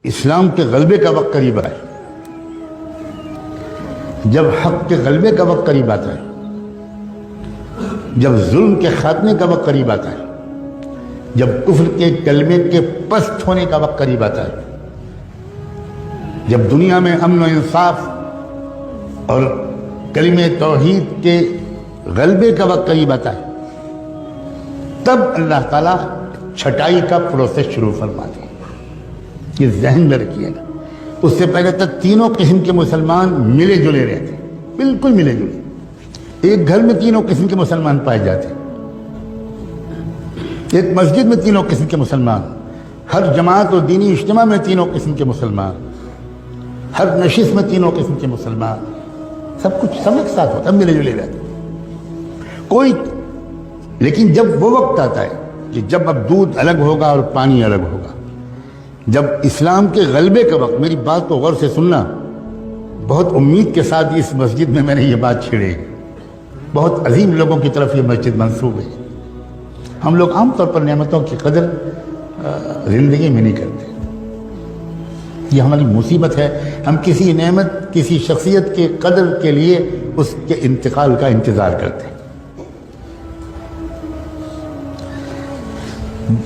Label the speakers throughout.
Speaker 1: اسلام کے غلبے کا وقت قریب آئے، جب حق کے غلبے کا وقت قریب آتا ہے، جب ظلم کے خاتمے کا وقت قریب آتا ہے، جب کفر کے کلمے کے پست ہونے کا وقت قریب آتا ہے، جب دنیا میں امن و انصاف اور کلمہ توحید کے غلبے کا وقت قریب آتا ہے، تب اللہ تعالیٰ چھٹائی کا پروسیس شروع فرماتے ہیں۔ یہ ذہن میں رکھیے گا، اس سے پہلے تک تینوں قسم کے مسلمان ملے جلے رہتے، بالکل ملے جلے، ایک گھر میں تینوں قسم کے مسلمان پائے جاتے، ایک مسجد میں تینوں قسم کے مسلمان، ہر جماعت اور دینی اجتماع میں تینوں قسم کے مسلمان، ہر نشست میں تینوں قسم کے مسلمان، سب کچھ سب ایک ساتھ ہوتا ہے، ملے جلے رہتے کوئی۔ لیکن جب وہ وقت آتا ہے کہ جب اب دودھ الگ ہوگا اور پانی الگ ہوگا، جب اسلام کے غلبے کا وقت، میری بات کو غور سے سننا، بہت امید کے ساتھ اس مسجد میں نے یہ بات چھیڑی، بہت عظیم لوگوں کی طرف یہ مسجد منسوب ہے۔ ہم لوگ عام طور پر نعمتوں کی قدر زندگی میں نہیں کرتے، یہ ہماری مصیبت ہے۔ ہم کسی نعمت، کسی شخصیت کے قدر کے لیے اس کے انتقال کا انتظار کرتے ہیں۔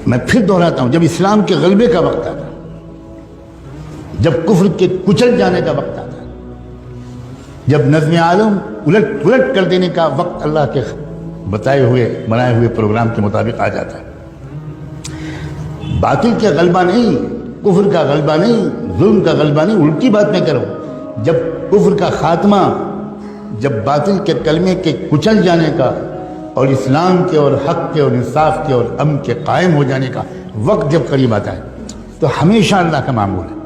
Speaker 1: میں پھر دہراتا ہوں، جب اسلام کے غلبے کا وقت آتا ہے، جب کفر کے کچل جانے کا وقت آتا ہے، جب نظم عالم الٹ پلٹ کر دینے کا وقت اللہ کے بنائے ہوئے پروگرام کے مطابق آ جاتا ہے، باطل کا غلبہ نہیں، کفر کا غلبہ نہیں، ظلم کا غلبہ نہیں، الٹی بات میں کروں، جب کفر کا خاتمہ، جب باطل کے کلمے کے کچل جانے کا اور اسلام کے اور حق کے اور انصاف کے اور امن کے قائم ہو جانے کا وقت جب قریب آتا ہے، تو ہمیشہ اللہ کا معمول ہے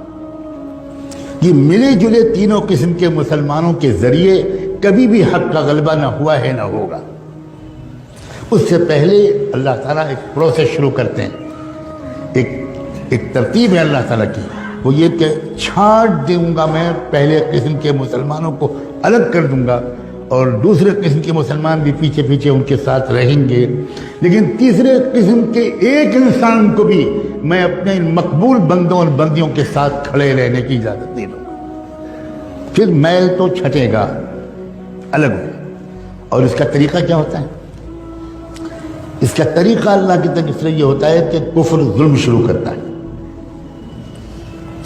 Speaker 1: کہ ملے جلے تینوں قسم کے مسلمانوں کے ذریعے کبھی بھی حق کا غلبہ نہ ہوا ہے نہ ہوگا۔ اس سے پہلے اللہ تعالیٰ ایک پروسیس شروع کرتے ہیں، ایک ترتیب ہے اللہ تعالیٰ کی، وہ یہ کہ چھانٹ دوں گا میں پہلے قسم کے مسلمانوں کو الگ کر دوں گا، اور دوسرے قسم کے مسلمان بھی پیچھے پیچھے ان کے ساتھ رہیں گے، لیکن تیسرے قسم کے ایک انسان کو بھی میں اپنے مقبول بندوں اور بندیوں کے ساتھ کھڑے رہنے کی اجازت نہیں دوں گا۔ پھر میل تو چھٹے گا، الگ ہو۔ اور اس کا طریقہ کیا ہوتا ہے؟ اس کا طریقہ اللہ کی طرف سے یہ ہوتا ہے کہ کفر ظلم شروع کرتا ہے،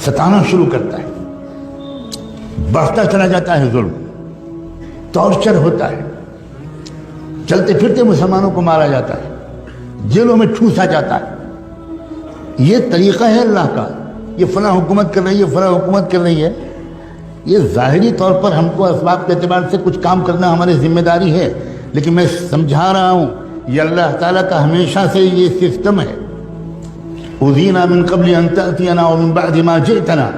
Speaker 1: ستانا شروع کرتا ہے، بڑھتا چلا جاتا ہے ظلم، ٹارچر ہوتا ہے، چلتے پھرتے مسلمانوں کو مارا جاتا ہے، جیلوں میں ٹھوسا جاتا ہے۔ یہ طریقہ ہے اللہ کا، یہ فلاں حکومت کر رہی ہے، فلاں حکومت کر رہی ہے، یہ ظاہری طور پر ہم کو اسباب کے اعتبار سے کچھ کام کرنا ہماری ذمہ داری ہے، لیکن میں سمجھا رہا ہوں یہ اللہ تعالیٰ کا ہمیشہ سے یہ سسٹم ہے۔ اُذِينَا مِن قَبْلِ أَن تَأْتِيَنَا وَمِن بَعْدِ مَا جِئْتَنَا،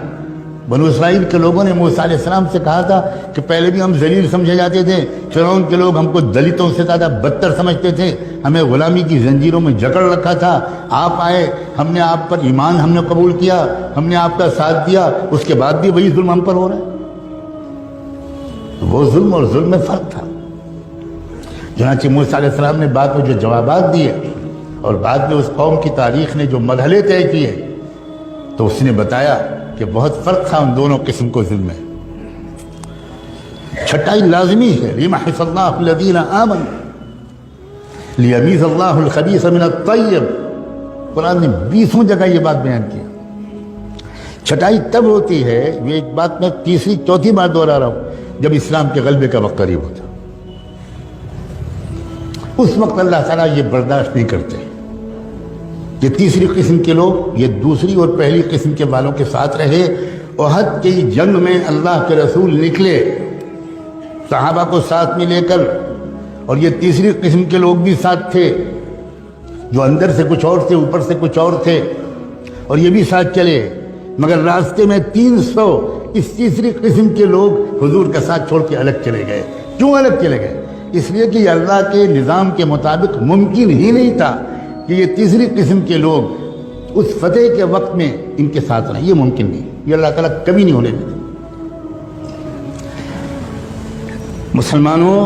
Speaker 1: بنو اسرائیل کے لوگوں نے موسیٰ علیہ السلام سے کہا تھا کہ پہلے بھی ہم ذلیل سمجھے جاتے تھے، فرعون کے لوگ ہم کو دلتوں سے زیادہ بدتر سمجھتے تھے، ہمیں غلامی کی زنجیروں میں جکڑ رکھا تھا، آپ آئے، ہم نے آپ پر ایمان ہم نے قبول کیا، ہم نے آپ کا ساتھ دیا، اس کے بعد بھی وہی ظلم ہم پر ہو رہا ہے۔ وہ ظلم اور ظلم میں فرق تھا۔ چنانچہ موسیٰ علیہ السلام نے بعد میں جو جوابات دیے اور بعد میں اس قوم کی تاریخ نے جو مرحلے طے کیے، تو اس نے بتایا کہ بہت فرق تھا ان دونوں قسم کو ظلم میں۔ چھٹائی لازمی ہے، لِيَمْحِصَ اللَّهُ الَّذِينَ آمَنُوا لِيَمِيزَ اللَّهُ الْخَبِيثَ مِنَ الطَّيِّبِ، قرآن نے 20 جگہ یہ بات بیان کی۔ چھٹائی تب ہوتی ہے، یہ ایک بات میں تیسری چوتھی بار دوہرا رہا ہوں، جب اسلام کے غلبے کا وقت قریب ہوتا، اس وقت اللہ تعالیٰ یہ برداشت نہیں کرتے کہ تیسری قسم کے لوگ یہ دوسری اور پہلی قسم کے والوں کے ساتھ رہے۔ احد کی جنگ میں اللہ کے رسول نکلے صحابہ کو ساتھ میں لے کر، اور یہ تیسری قسم کے لوگ بھی ساتھ تھے، جو اندر سے کچھ اور تھے، اوپر سے کچھ اور تھے، اور یہ بھی ساتھ چلے، مگر راستے میں 300 اس تیسری قسم کے لوگ حضور کا ساتھ چھوڑ کے الگ چلے گئے۔ کیوں الگ چلے گئے؟ اس لیے کہ اللہ کے نظام کے مطابق ممکن ہی نہیں تھا کہ یہ تیسری قسم کے لوگ اس فتح کے وقت میں ان کے ساتھ رہیں، یہ ممکن نہیں، یہ اللہ تعالیٰ کبھی نہیں ہونے دیتے۔ مسلمانوں،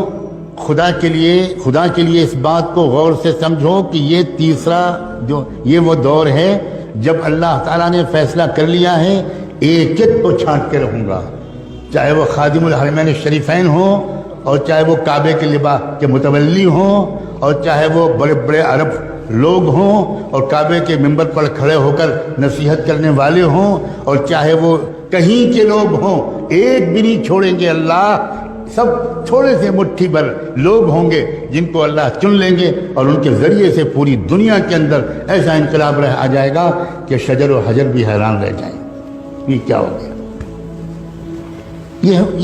Speaker 1: خدا کے لیے اس بات کو غور سے سمجھو کہ یہ تیسرا جو یہ وہ دور ہے جب اللہ تعالیٰ نے فیصلہ کر لیا ہے ایک ایک کو چھانٹ کے رہوں گا، چاہے وہ خادم الحرمین الشریفین ہوں، اور چاہے وہ کعبے کے لباس کے متولی ہوں، اور چاہے وہ بڑے بڑے عرب لوگ ہوں اور کعبے کے ممبر پر کھڑے ہو کر نصیحت کرنے والے ہوں، اور چاہے وہ کہیں کے لوگ ہوں، ایک بھی نہیں چھوڑیں گے اللہ۔ سب تھوڑے سے مٹھی بھر لوگ ہوں گے جن کو اللہ چن لیں گے، اور ان کے ذریعے سے پوری دنیا کے اندر ایسا انقلاب آ جائے گا کہ شجر و حجر بھی حیران رہ جائیں۔ یہ کیا ہو گیا؟ یہ